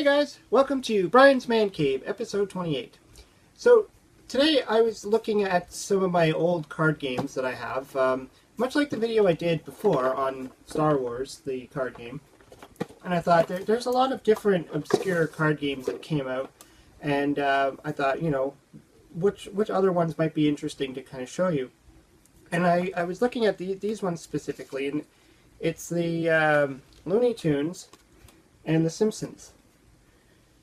Hey guys, welcome to Brian's Man Cave, episode 28. So, today I was looking at some of my old card games that I have, much like the video I did before on Star Wars, the card game. And I thought, there's a lot of different obscure card games that came out, and I thought, which other ones might be interesting to kind of show you. And I was looking at these ones specifically, and it's the Looney Tunes and the Simpsons.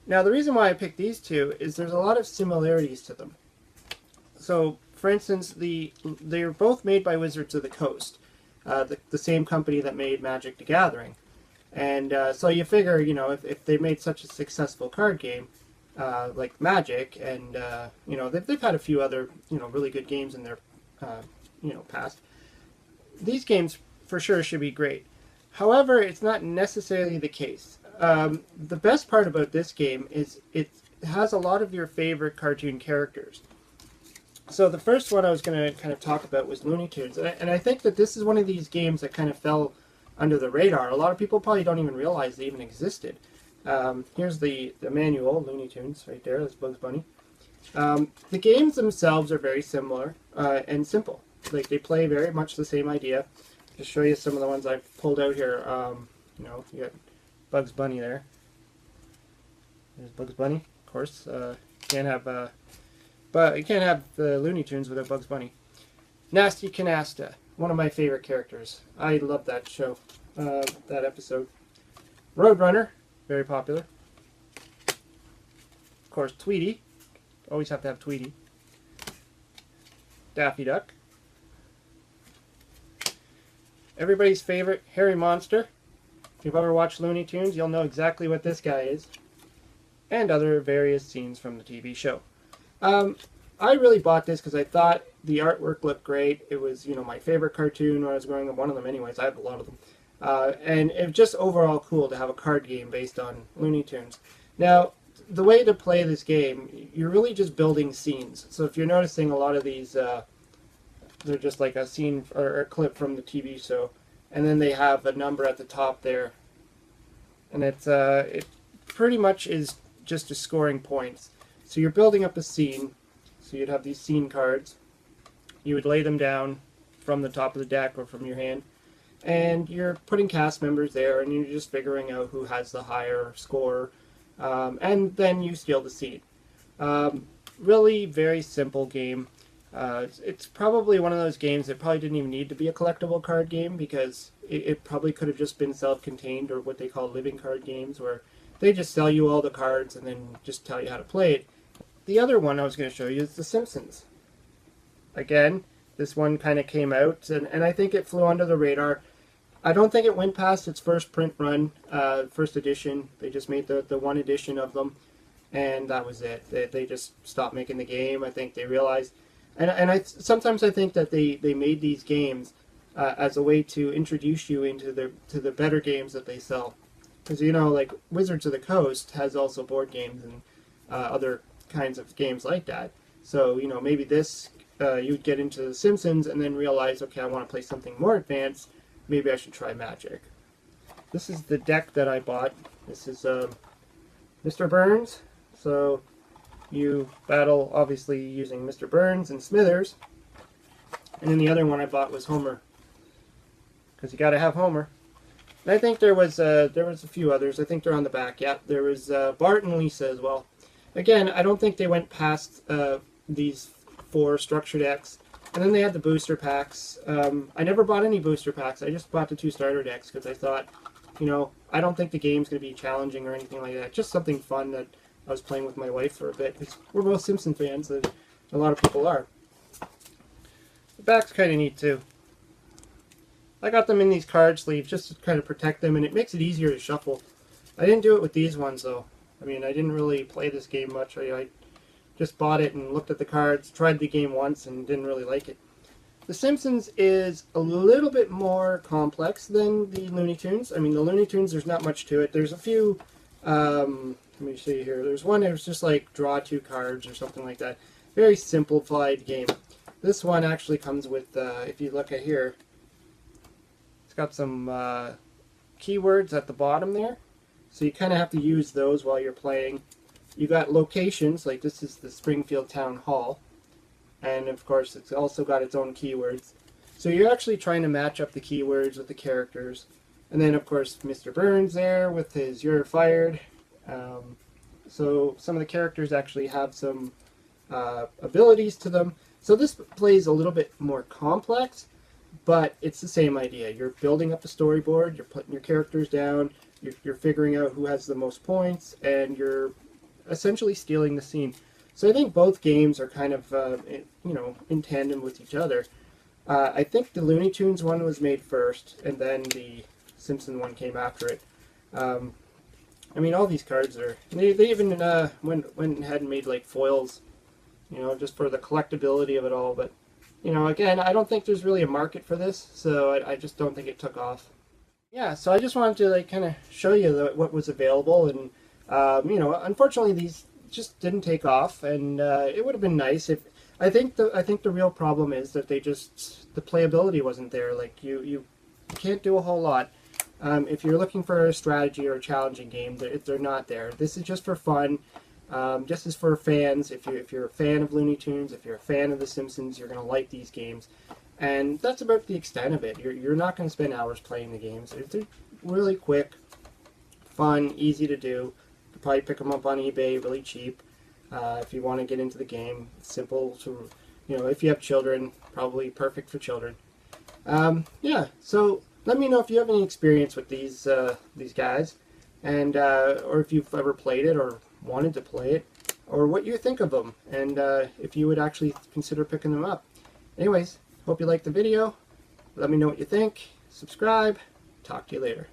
Now, the reason why I picked these two is there's a lot of similarities to them. So, for instance, they're both made by Wizards of the Coast, the same company that made Magic the Gathering. And so you figure, if they made such a successful card game like Magic, and they've had a few other really good games in their past, these games for sure should be great. However, it's not necessarily the case. The best part about this game is it has a lot of your favorite cartoon characters. So the first one I was going to kind of talk about was Looney Tunes. And I think that this is one of these games that kind of fell under the radar. A lot of people probably don't even realize they even existed. Here's the manual, Looney Tunes, right there. That's Bugs Bunny. The games themselves are very similar and simple. Like, they play very much the same idea. Just show you some of the ones I've pulled out here. You got Bugs Bunny there. There's Bugs Bunny, of course. Can't have the Looney Tunes without Bugs Bunny. Nasty Canasta, one of my favorite characters. I love that show, that episode. Roadrunner, very popular. Of course, Tweety. Always have to have Tweety. Daffy Duck. Everybody's favorite, Hairy Monster. If you've ever watched Looney Tunes, you'll know exactly what this guy is. And other various scenes from the TV show. I really bought this because I thought the artwork looked great. It was, my favorite cartoon when I was growing up. One of them anyways. I have a lot of them. And it was just overall cool to have a card game based on Looney Tunes. Now, the way to play this game, you're really just building scenes. So if you're noticing, a lot of these, they're just like a scene or a clip from the TV show. And then they have a number at the top there. And it pretty much is just scoring points. So you're building up a scene. So you'd have these scene cards. You would lay them down from the top of the deck or from your hand. And you're putting cast members there, and you're just figuring out who has the higher score. And then you steal the scene. Really very simple game. It's probably one of those games that probably didn't even need to be a collectible card game, because it probably could have just been self-contained, or what they call living card games, where they just sell you all the cards and then just tell you how to play it. The other one I was going to show you is The Simpsons. Again, this one kind of came out, and I think it flew under the radar. I don't think it went past its first print run, first edition. They just made the one edition of them, and that was it. They just stopped making the game. I think they realized... And sometimes I think that they made these games as a way to introduce you into the better games that they sell. Because, like Wizards of the Coast has also board games and other kinds of games like that. So, maybe this, you'd get into The Simpsons and then realize, okay, I want to play something more advanced. Maybe I should try Magic. This is the deck that I bought. This is Mr. Burns. So... you battle, obviously, using Mr. Burns and Smithers. And then the other one I bought was Homer, because you got to have Homer. And I think there was a few others. I think they're on the back. Yeah, there was Bart and Lisa as well. Again, I don't think they went past these 4 structure decks. And then they had the booster packs. I never bought any booster packs. I just bought the 2 starter decks because I thought, I don't think the game's going to be challenging or anything like that. Just something fun that I was playing with my wife for a bit, because we're both Simpson fans, and a lot of people are. The back's kind of neat too. I got them in these card sleeves just to kind of protect them, and it makes it easier to shuffle. I didn't do it with these ones though. I mean, I didn't really play this game much. I just bought it and looked at the cards, tried the game once, and didn't really like it. The Simpsons is a little bit more complex than the Looney Tunes. I mean, the Looney Tunes, there's not much to it. There's a few... let me see here. There's one that was just like draw 2 cards or something like that. Very simplified game. This one actually comes with, if you look at here, it's got some keywords at the bottom there. so you kind of have to use those while you're playing. You got locations, like this is the Springfield Town Hall, and of course it's also got its own keywords. So you're actually trying to match up the keywords with the characters. And then of course Mr. Burns there with his "you're fired." So some of the characters actually have some abilities to them. So this plays a little bit more complex, but it's the same idea. You're building up a storyboard, you're putting your characters down, you're figuring out who has the most points, and you're essentially stealing the scene. So I think both games are kind of, in tandem with each other. I think the Looney Tunes one was made first, and then the Simpson one came after it. I mean, all these cards are... They even went ahead and made like foils, just for the collectability of it all. But, again, I don't think there's really a market for this, so I just don't think it took off. Yeah, so I just wanted to kind of show you what was available, and unfortunately these just didn't take off, and it would have been nice if... I think the real problem is that the playability wasn't there. Like you can't do a whole lot. If you're looking for a strategy or a challenging game, they're not there. This is just for fun. Just as for fans. If you're a fan of Looney Tunes, if you're a fan of The Simpsons, you're gonna like these games. And that's about the extent of it. You're not going to spend hours playing the games. They're really quick, fun, easy to do. You could probably pick them up on eBay really cheap. If you want to get into the game, it's simple to, if you have children, probably perfect for children. Yeah, so let me know if you have any experience with these guys, and or if you've ever played it or wanted to play it, or what you think of them, and if you would actually consider picking them up. Anyways, hope you liked the video. Let me know what you think. Subscribe. Talk to you later.